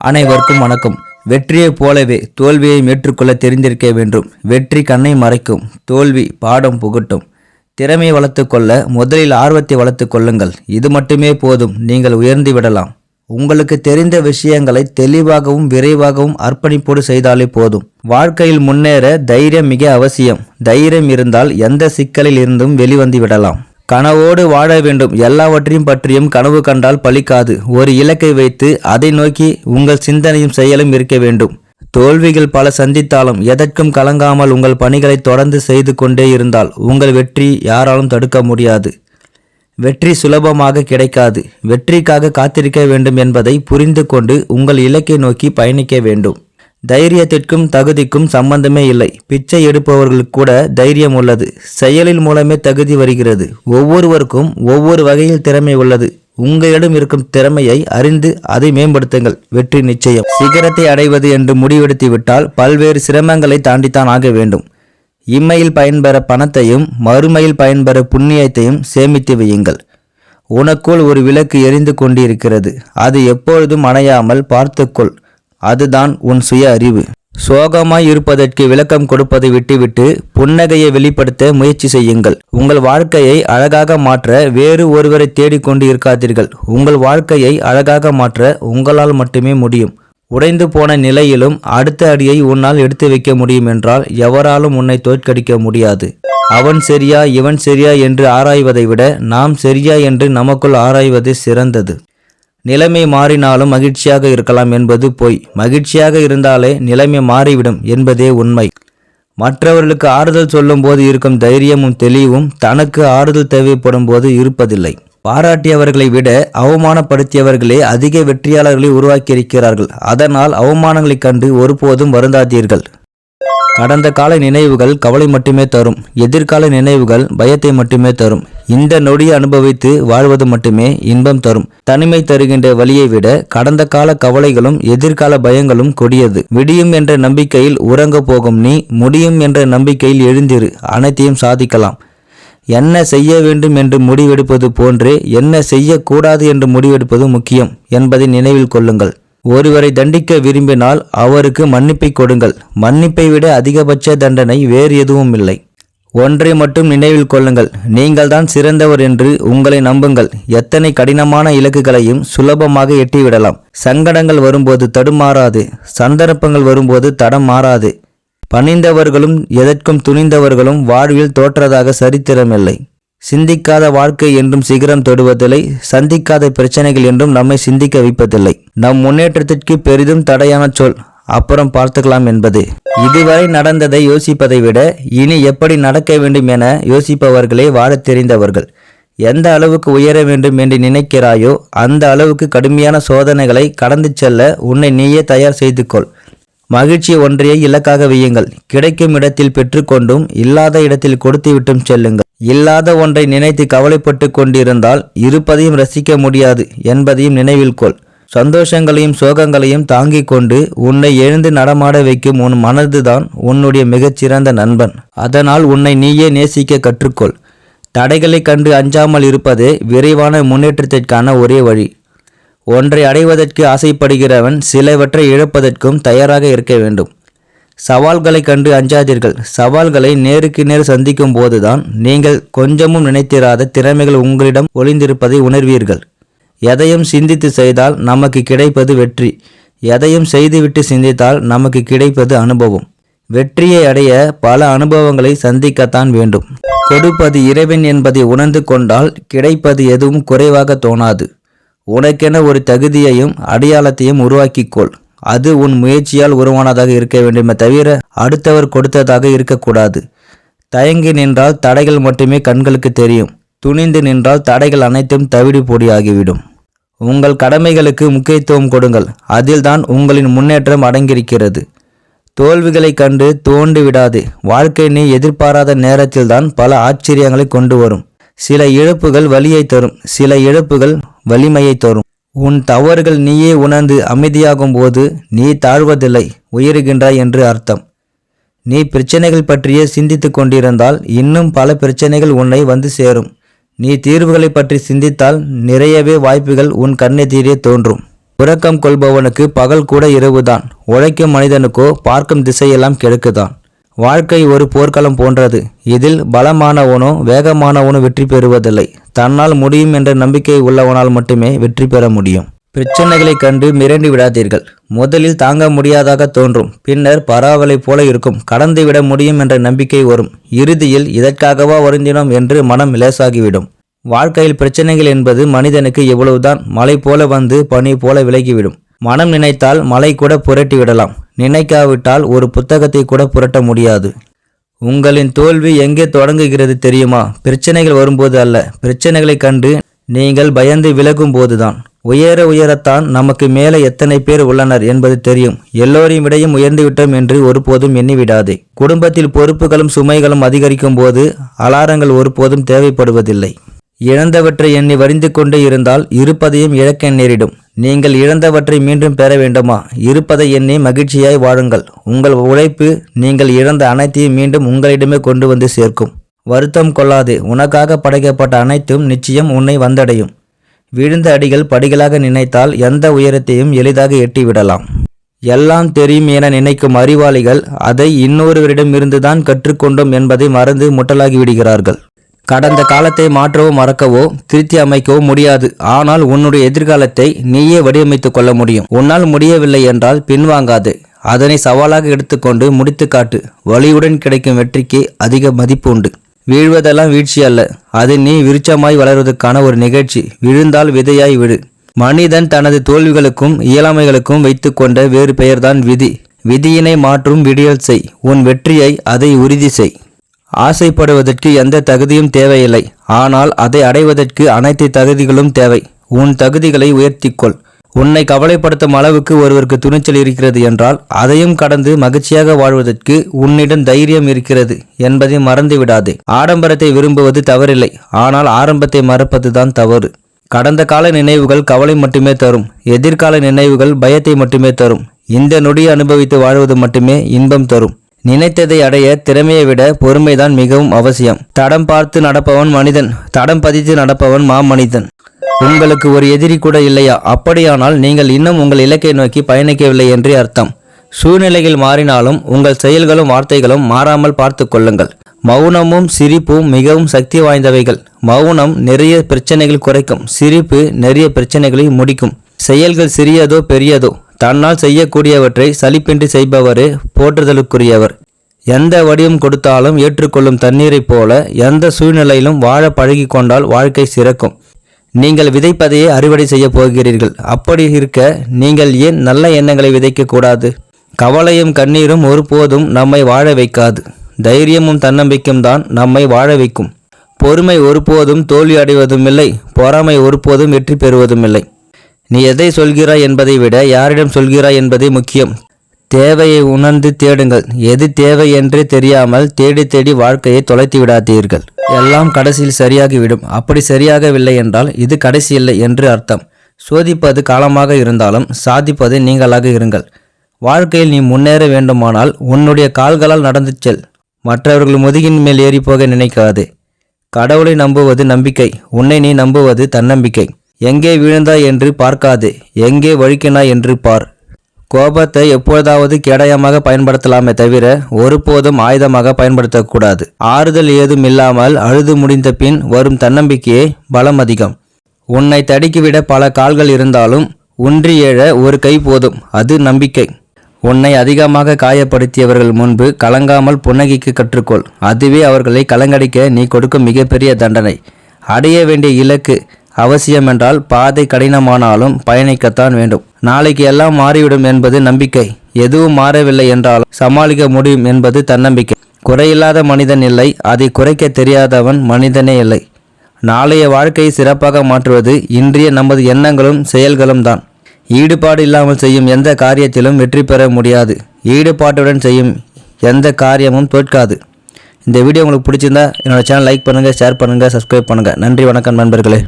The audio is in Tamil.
அனைவருக்கும் வணக்கம். வெற்றியைப் போலவே தோல்வியை ஏற்றுக்கொள்ள தெரிந்திருக்க வேண்டும். வெற்றி கண்ணை மறைக்கும், தோல்வி பாடம் புகட்டும். திறமையை வளர்த்துக்கொள்ள முதலில் ஆர்வத்தை வளர்த்துக் கொள்ளுங்கள். இது மட்டுமே போதும், நீங்கள் உயர்ந்து விடலாம். உங்களுக்கு தெரிந்த விஷயங்களை தெளிவாகவும் விரைவாகவும் அர்ப்பணிப்போடு செய்தாலே போதும். வாழ்க்கையில் முன்னேற தைரியம் மிக அவசியம். தைரியம் இருந்தால் எந்த சிக்கலில் இருந்தும் வெளிவந்து விடலாம். கனவோடு வாழ வேண்டும். எல்லாவற்றையும் பற்றியும் கனவு கண்டால் பலிக்காது. ஒரு இலக்கை வைத்து அதை நோக்கி உங்கள் சிந்தனையும் செயலும் இருக்க வேண்டும். தோல்விகள் பல சந்தித்தாலும் எதற்கும் கலங்காமல் உங்கள் பணிகளை தொடர்ந்து செய்து கொண்டே இருந்தால் உங்கள் வெற்றி யாராலும் தடுக்க முடியாது. வெற்றி சுலபமாக கிடைக்காது. வெற்றிக்காக காத்திருக்க வேண்டும் என்பதை புரிந்து கொண்டு உங்கள் இலக்கை நோக்கி பயணிக்க வேண்டும். தைரியத்திற்கும் தகுதிக்கும் சம்பந்தமே இல்லை. பிச்சை எடுப்பவர்களுக்கு கூட தைரியம் உள்ளது. செயலில் மூலமே தகுதி வருகிறது. ஒவ்வொருவருக்கும் ஒவ்வொரு வகையில் திறமை உள்ளது. உங்களிடம் இருக்கும் திறமையை அறிந்து அதை மேம்படுத்துங்கள். வெற்றி நிச்சயம். சிகரத்தை அடைவது என்று முடிவெடுத்து விட்டால் பல்வேறு சிரமங்களை தாண்டித்தான் ஆக வேண்டும். இம்மையில் பயன்பெற பணத்தையும் மறுமையில் பயன்பெற புண்ணியத்தையும் சேமித்து வையுங்கள். உனக்குள் ஒரு விளக்கு எரிந்து கொண்டிருக்கிறது. அது எப்பொழுதும் அணையாமல் பார்த்துக்கொள். அதுதான் உன் சுய அறிவு. சோகமாய் இருப்பதற்கு விளக்கம் கொடுப்பதை விட்டுவிட்டு புன்னகையை வெளிப்படுத்த முயற்சி செய்யுங்கள். உங்கள் வாழ்க்கையை அழகாக மாற்ற வேறு ஒருவரை தேடிக்கொண்டு இருக்காதீர்கள். உங்கள் வாழ்க்கையை அழகாக மாற்ற உங்களால் மட்டுமே முடியும். உடைந்து போன நிலையிலும் அடுத்த அடியை உன்னால் எடுத்து வைக்க முடியும் என்றால் எவராலும் உன்னை தோற்கடிக்க முடியாது. அவன் சரியா இவன் சரியா என்று ஆராய்வதை விட நாம் சரியா என்று நமக்குள் ஆராய்வது சிறந்தது. நிலைமை மாறினாலும் மகிழ்ச்சியாக இருக்கலாம் என்பது பொய். மகிழ்ச்சியாக இருந்தாலே நிலைமை மாறிவிடும் என்பதே உண்மை. மற்றவர்களுக்கு ஆறுதல் சொல்லும் போது இருக்கும் தைரியமும் தெளிவும் தனக்கு ஆறுதல் தேவைப்படும் போது இருப்பதில்லை. பாராட்டியவர்களை விட அவமானப்படுத்தியவர்களே அதிக வெற்றியாளர்களை உருவாக்கியிருக்கிறார்கள். அதனால் அவமானங்களைக் கண்டு ஒருபோதும் வருந்தாதீர்கள். கடந்த கால நினைவுகள் கவலை மட்டுமே தரும். எதிர்கால நினைவுகள் பயத்தை மட்டுமே தரும். இந்த நொடியை அனுபவித்து வாழ்வது மட்டுமே இன்பம் தரும். தனிமை தருகின்ற வழியை விட கடந்த கால கவலைகளும் எதிர்கால பயங்களும் கொடியது. விடியும் என்ற நம்பிக்கையில் உறங்க போகும் நீ முடியும் என்ற நம்பிக்கையில் எழுந்திரு. அனைத்தையும் சாதிக்கலாம். என்ன செய்ய வேண்டும் என்று முடிவெடுப்பது போன்றே என்ன செய்யக்கூடாது என்று முடிவெடுப்பது முக்கியம் என்பதை நினைவில் கொள்ளுங்கள். ஒருவரை தண்டிக்க விரும்பினால் அவருக்கு மன்னிப்பை கொடுங்கள். மன்னிப்பை விட அதிகபட்ச தண்டனை வேறு எதுவும் இல்லை. ஒன்றை மட்டும் நினைவில் கொள்ளுங்கள். நீங்கள் தான் சிறந்தவர் என்று உங்களை நம்புங்கள். எத்தனை கடினமான இலக்குகளையும் சுலபமாக எட்டிவிடலாம். சங்கடங்கள் வரும்போது தடுமாறாது. சந்தர்ப்பங்கள் வரும்போது தடம் மாறாது. பணிந்தவர்களும் எதற்கும் துணிந்தவர்களும் வாழ்வில் தோற்றதாக சரித்திரமில்லை. சிந்திக்காத வாழ்க்கை என்றும் சிகரம் தொடுவதில்லை. சந்திக்காத பிரச்சனைகள் என்றும் நம்மை சிந்திக்க வைப்பதில்லை. நம் முன்னேற்றத்திற்கு பெரிதும் தடையான சொல் அப்புறம் பார்த்துக்கலாம் என்பது. இதுவரை நடந்ததை யோசிப்பதை விட இனி எப்படி நடக்க வேண்டும் என யோசிப்பவர்களே வாழத் தெரிந்தவர்கள். எந்த அளவுக்கு உயர வேண்டும் என்று நினைக்கிறாயோ அந்த அளவுக்கு கடுமையான சோதனைகளை கடந்து செல்ல உன்னை நீயே தயார் செய்து கொள். மகிழ்ச்சி ஒன்றையை இலக்காக வையுங்கள். கிடைக்கும் இடத்தில் பெற்றுக்கொண்டும் இல்லாத இடத்தில் கொடுத்துவிட்டும் செல்லுங்கள். இல்லாத ஒன்றை நினைத்து கவலைப்பட்டு கொண்டிருந்தால் இருப்பதையும் ரசிக்க முடியாது என்பதையும் நினைவில் கொள். சந்தோஷங்களையும் சோகங்களையும் தாங்கிக் கொண்டு உன்னை எழுந்து நடமாட வைக்கும் உன் மனதுதான் உன்னுடைய மிகச்சிறந்த நண்பன். அதனால் உன்னை நீயே நேசிக்க கற்றுக்கொள். தடைகளை கண்டு அஞ்சாமல் இருப்பதே விரைவான முன்னேற்றத்திற்கான ஒரே வழி. ஒன்றை அடைவதற்கு ஆசைப்படுகிறவன் சிலவற்றை இழப்பதற்கும் தயாராக இருக்க வேண்டும். சவால்களை கண்டு அஞ்சாதீர்கள். சவால்களை நேருக்கு நேர் சந்திக்கும் போதுதான் நீங்கள் கொஞ்சமும் நினைத்திராத திறமைகள் உங்களிடம் ஒளிந்திருப்பதை உணர்வீர்கள். எதையும் சிந்தித்து செய்தால் நமக்கு கிடைப்பது வெற்றி. எதையும் செய்துவிட்டு சிந்தித்தால் நமக்கு கிடைப்பது அனுபவம். வெற்றியை அடைய பல அனுபவங்களை சந்திக்கத்தான் வேண்டும். கொடுப்பது இறைவன் என்பதை உணர்ந்து கொண்டால் கிடைப்பது எதுவும் குறைவாக தோணாது. உனக்கென ஒரு தகுதியையும் அடையாளத்தையும் உருவாக்கிக்கொள். அது உன் முயற்சியால் உருவானதாக இருக்க வேண்டுமே தவிர அடுத்தவர் கொடுத்ததாக இருக்கக்கூடாது. தயங்கி நின்றால் தடைகள் மட்டுமே கண்களுக்கு தெரியும். துணிந்து நின்றால் தடைகள் அனைத்தும் தவிடு பொடியாகிவிடும். உங்கள் கடமைகளுக்கு முக்கியத்துவம் கொடுங்கள். அதில்தான் உங்களின் முன்னேற்றம் அடங்கியிருக்கிறது. தோல்விகளை கண்டு தோண்டு விடாது. வாழ்க்கை நீ எதிர்பாராத நேரத்தில்தான் பல ஆச்சரியங்களை கொண்டு வரும். சில இழப்புகள் வலியை தரும். சில இழப்புகள் வலிமையை தரும். உன் தவறுகள் நீயே உணர்ந்து அமைதியாகும் போது நீ தாழ்வதில்லை, உயருகின்றாய் என்று அர்த்தம். நீ பிரச்சனைகள் பற்றியே சிந்தித்து கொண்டிருந்தால் இன்னும் பல பிரச்சனைகள் உன்னை வந்து சேரும். நீ தீர்வுகளை பற்றி சிந்தித்தால் நிறையவே வாய்ப்புகள் உன் கண்ணெதிரே தோன்றும். உறக்கம் கொள்பவனுக்கு பகல் கூட இரவுதான். உழைக்கும் மனிதனுக்கோ பார்க்கும் திசையெல்லாம் கிழக்குதான். வாழ்க்கை ஒரு போர்க்களம் போன்றது. இதில் பலமானவனோ வேகமானவனோ வெற்றி பெறுவதில்லை. தன்னால் முடியும் என்ற நம்பிக்கை உள்ளவனால் மட்டுமே வெற்றி பெற முடியும். பிரச்சனைகளை கண்டு மிரண்டு விடாதீர்கள். முதலில் தாங்க முடியாதாக தோன்றும், பின்னர் பரவாயில்லை போல இருக்கும். கடந்து விட முடியும் என்ற நம்பிக்கை வரும். இறுதியில் இதற்காகவா வருந்தினோம் என்று மனம் லேசாகிவிடும். வாழ்க்கையில் பிரச்சனைகள் என்பது மனிதனுக்கு எவ்வளவுதான் மலை போல வந்து பனி போல விலகிவிடும். மனம் நினைத்தால் மலை கூட புரட்டி விடலாம். நினைக்காவிட்டால் ஒரு புத்தகத்தை கூட புரட்ட முடியாது. உங்களின் தோல்வி எங்கே தொடங்குகிறது தெரியுமா? பிரச்சனைகள் வரும்போது அல்ல, பிரச்சனைகளை கண்டு நீங்கள் பயந்து விலகும் போதுதான். உயரத்தான் நமக்கு மேலே எத்தனை பேர் உள்ளனர் என்பது தெரியும். எல்லோரையும் விடையும் உயர்ந்துவிட்டோம் என்று ஒருபோதும் எண்ணிவிடாதே. குடும்பத்தில் பொறுப்புகளும் சுமைகளும் அதிகரிக்கும் போது அலாரங்கள் ஒருபோதும் தேவைப்படுவதில்லை. இழந்தவற்றை எண்ணி வரிந்து கொண்டே இருந்தால் இருப்பதையும் இழக்க நேரிடும். நீங்கள் இழந்தவற்றை மீண்டும் பெற வேண்டுமா? இருப்பதை எண்ணி மகிழ்ச்சியாய் வாழுங்கள். உங்கள் உழைப்பு நீங்கள் இழந்த அனைத்தையும் மீண்டும் உங்களிடமே கொண்டு வந்து சேர்க்கும். வருத்தம் கொள்ளாதே. உனக்காக படைக்கப்பட்ட அனைத்தும் நிச்சயம் உன்னை வந்தடையும். விழுந்த அடிகள் படிகளாக நினைத்தால் எந்த உயரத்தையும் எளிதாக எட்டிவிடலாம். எல்லாம் தெரியும் என நினைக்கும் அறிவாளிகள் அதை இன்னொருவரிடமிருந்துதான் கற்றுக்கொண்டோம் என்பதை மறந்து முட்டலாகி விடுகிறார்கள். கடந்த காலத்தை மாற்றவோ மறக்கவோ திருத்தி அமைக்கவோ முடியாது. ஆனால் உன்னுடைய எதிர்காலத்தை நீயே வடிவமைத்துக் கொள்ள முடியும். உன்னால் முடியவில்லை என்றால் பின்வாங்காது. அதனை சவாலாக எடுத்துக்கொண்டு முடித்து காட்டு. வலியுடன் கிடைக்கும் வெற்றிக்கு அதிக மதிப்பு உண்டு. வீழ்வதெல்லாம் வீழ்ச்சி அல்ல, அது நீ விருட்சமாய் வளர்வதற்கான ஒரு நிகழ்ச்சி. விழுந்தால் விதையாய் விடு. மனிதன் தனது தோல்விகளுக்கும் இயலாமைகளுக்கும் வைத்து கொண்ட வேறு பெயர்தான் விதி. விதியினை மாற்றும் விடியல் செய். உன் வெற்றியை அதை உறுதி செய். ஆசைப்படுவதற்கு எந்த தகுதியும் தேவையில்லை. ஆனால் அதை அடைவதற்கு அனைத்து தகுதிகளும் தேவை. உன் தகுதிகளை உயர்த்திக்கொள். உன்னை கவலைப்படுத்தும் அளவுக்கு ஒருவருக்கு துணிச்சல் இருக்கிறது என்றால் அதையும் கடந்து மகிழ்ச்சியாக வாழ்வதற்கு உன்னிடம் தைரியம் இருக்கிறது என்பதை மறந்து விடாதே. ஆடம்பரத்தை விரும்புவது தவறில்லை, ஆனால் ஆரம்பத்தை மறப்பதுதான் தவறு. கடந்த கால நினைவுகள் கவலை மட்டுமே தரும். எதிர்கால நினைவுகள் பயத்தை மட்டுமே தரும். இந்த நொடியை அனுபவித்து வாழ்வது மட்டுமே இன்பம் தரும். நினைத்ததை அடைய திறமையை விட பொறுமைதான் மிகவும் அவசியம். தடம் பார்த்து நடப்பவன் மனிதன், தடம் பதித்து நடப்பவன் மாமனிதன். உங்களுக்கு ஒரு எதிரி கூட இல்லையா? அப்படியானால் நீங்கள் இன்னும் உங்கள் இலக்கை நோக்கி பயணிக்கவில்லை என்றே அர்த்தம். சூழ்நிலைகள் மாறினாலும் உங்கள் செயல்களும் வார்த்தைகளும் மாறாமல் பார்த்து கொள்ளுங்கள். மௌனமும் சிரிப்பும் மிகவும் சக்தி வாய்ந்தவைகள். மௌனம் நிறைய பிரச்சனைகள் குறைக்கும். சிரிப்பு நிறைய பிரச்சனைகளை முடிக்கும். செயல்கள் சிறியதோ பெரியதோ தன்னால் செய்யக்கூடியவற்றை சலிப்பின்றி செய்பவரே போற்றுதலுக்குரியவர். எந்த வடிவம் கொடுத்தாலும் ஏற்றுக்கொள்ளும் தண்ணீரைப் போல எந்த சூழ்நிலையிலும் வாழ பழகி கொண்டால் வாழ்க்கை சிறக்கும். நீங்கள் விதைப்பதையே அறுவடை செய்ய போகிறீர்கள். அப்படி இருக்க நீங்கள் ஏன் நல்ல எண்ணங்களை விதைக்கக்கூடாது? கவலையும் கண்ணீரும் ஒருபோதும் நம்மை வாழ வைக்காது. தைரியமும் தன்னம்பிக்கையும் தான் நம்மை வாழ வைக்கும். பொறுமை ஒருபோதும் தோல்வி அடைவதுமில்லை, பொறாமை ஒருபோதும் வெற்றி பெறுவதுமில்லை. நீ எதை சொல்கிறாய் என்பதை விட யாரிடம் சொல்கிறாய் என்பதே முக்கியம். தேவையை உணர்ந்து தேடுங்கள். எது தேவை என்றே தெரியாமல் தேடி தேடி வாழ்க்கையை தொலைத்து விடாதீர்கள். எல்லாம் கடைசியில் சரியாகிவிடும். அப்படி சரியாகவில்லை என்றால் இது கடைசி இல்லை என்று அர்த்தம். சோதிப்பது காலமாக இருந்தாலும் சாதிப்பது நீங்களாக இருங்கள். வாழ்க்கையில் நீ முன்னேற வேண்டுமானால் உன்னுடைய கால்களால் நடந்து செல். மற்றவர்கள் முதுகின் மேல் ஏறி போக நினைக்காதே. கடவுளை நம்புவது நம்பிக்கை, உன்னை நீ நம்புவது தன்னம்பிக்கை. எங்கே விழுந்தாய் என்று பார்க்காதே, எங்கே வழுக்கினாய் என்று பார். கோபத்தை எப்பொழுதாவது கேடயமாக பயன்படுத்தலாமே தவிர ஒருபோதும் ஆயுதமாக பயன்படுத்தக்கூடாது. ஆறுதல் ஏதும் இல்லாமல் அழுது முடிந்த பின் வரும் தன்னம்பிக்கையே பலம் அதிகம். உன்னை தடுக்கிவிட பல கால்கள் இருந்தாலும் ஒன்றி எழ ஒரு கை போதும், அது நம்பிக்கை. உன்னை அதிகமாக காயப்படுத்தியவர்கள் முன்பு கலங்காமல் புன்னகைக்கு கற்றுக்கொள். அதுவே அவர்களை கலங்கடிக்க நீ கொடுக்கும் மிகப்பெரிய தண்டனை. அடைய வேண்டிய இலக்கு அவசியம் என்றால் பாதை கடினமானாலும் பயணிக்கத்தான் வேண்டும். நாளைக்கு எல்லாம் மாறிவிடும் என்பது நம்பிக்கை. எதுவும் மாறவில்லை என்றாலும் சமாளிக்க முடியும் என்பது தன்னம்பிக்கை. குறையில்லாத மனிதன் இல்லை, அதை குறைக்க தெரியாதவன் மனிதனே இல்லை. நாளைய வாழ்க்கையை சிறப்பாக மாற்றுவது இன்றைய நமது எண்ணங்களும் செயல்களும் தான். ஈடுபாடு இல்லாமல் செய்யும் எந்த காரியத்திலும் வெற்றி பெற முடியாது. ஈடுபாட்டுடன் செய்யும் எந்த காரியமும் தோற்காது. இந்த வீடியோ உங்களுக்கு பிடிச்சிருந்தா என்னோட சேனல் லைக் பண்ணுங்கள், ஷேர் பண்ணுங்கள், சப்ஸ்கிரைப் பண்ணுங்கள். நன்றி, வணக்கம் நண்பர்களே.